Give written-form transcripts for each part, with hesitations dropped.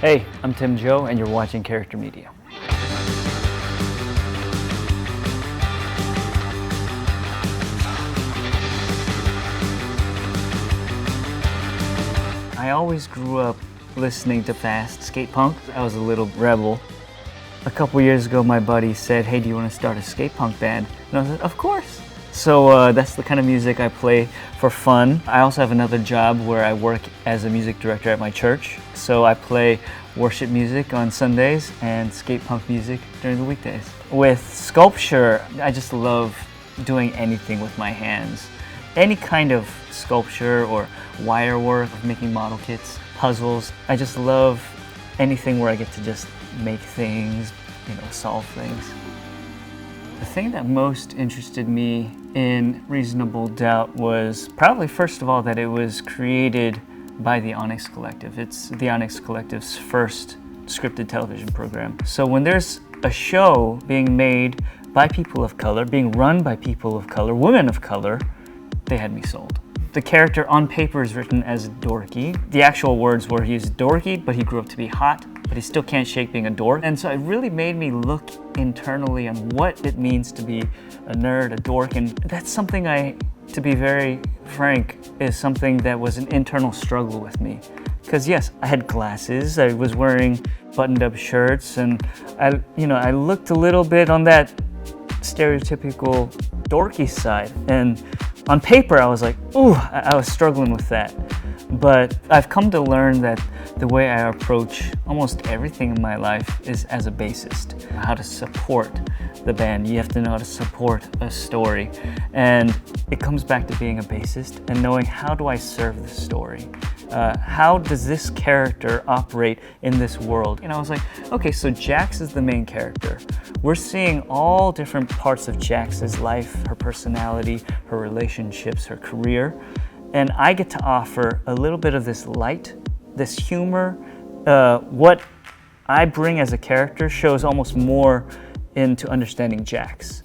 Hey, I'm Tim Joe, and you're watching Character Media. I always grew up listening to fast skate punk. I was a little rebel. A couple years ago, my buddy said, hey, do you want to start a skate punk band? And I said, of course. So that's the kind of music I play for fun. I also have another job where I work as a music director at my church. So I play worship music on Sundays and skate punk music during the weekdays. With sculpture, I just love doing anything with my hands. Any kind of sculpture or wire work, making model kits, puzzles. I just love anything where I get to just make things, solve things. The thing that most interested me in Reasonable Doubt was probably, first of all, that it was created by the Onyx Collective. It's the Onyx Collective's first scripted television program. So when there's a show being made by people of color, being run by people of color, women of color, they had me sold. The character on paper is written as dorky. The actual words were he's dorky, but he grew up to be hot, but he still can't shake being a dork. And so it really made me look internally on what it means to be a nerd, a dork, and that's something to be very frank, is something that was an internal struggle with me. Because yes, I had glasses, I was wearing buttoned-up shirts, and I looked a little bit on that stereotypical dorky side. And on paper, I was like, ooh, I was struggling with that. But I've come to learn that the way I approach almost everything in my life is as a bassist. How to support the band. You have to know how to support a story. And it comes back to being a bassist and knowing, how do I serve the story? How does this character operate in this world? And I was like, okay, so Jax is the main character. We're seeing all different parts of Jax's life, her personality, her relationships, her career. And I get to offer a little bit of this light, this humor. What I bring as a character shows almost more into understanding Jax.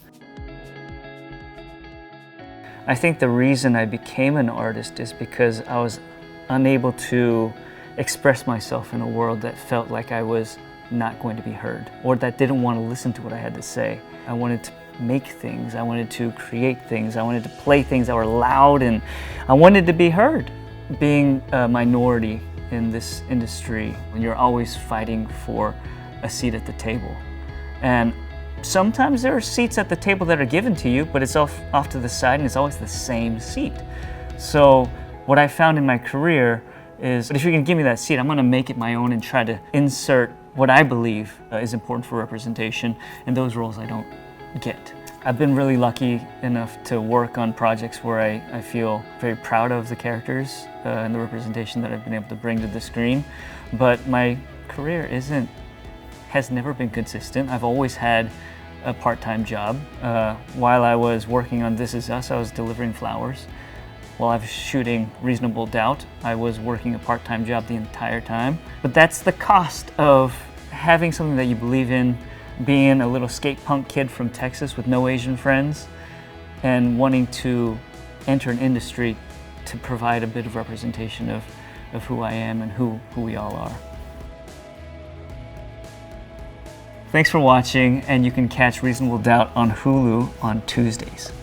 I think the reason I became an artist is because I was unable to express myself in a world that felt like I was not going to be heard, or that didn't want to listen to what I had to say. I wanted to make things, I wanted to create things, I wanted to play things that were loud, and I wanted to be heard. Being a minority in this industry, when you're always fighting for a seat at the table. And sometimes there are seats at the table that are given to you, but it's off to the side, and it's always the same seat. So what I found in my career is, if you're gonna give me that seat, I'm gonna make it my own and try to insert what I believe is important for representation in those roles I don't get. I've been really lucky enough to work on projects where I feel very proud of the characters and the representation that I've been able to bring to the screen. But my career has never been consistent. I've always had a part-time job. While I was working on This Is Us, I was delivering flowers. While I was shooting Reasonable Doubt, I was working a part-time job the entire time. But that's the cost of having something that you believe in, being a little skate punk kid from Texas with no Asian friends, and wanting to enter an industry to provide a bit of representation of who I am and who we all are. Thanks for watching, and you can catch Reasonable Doubt on Hulu on Tuesdays.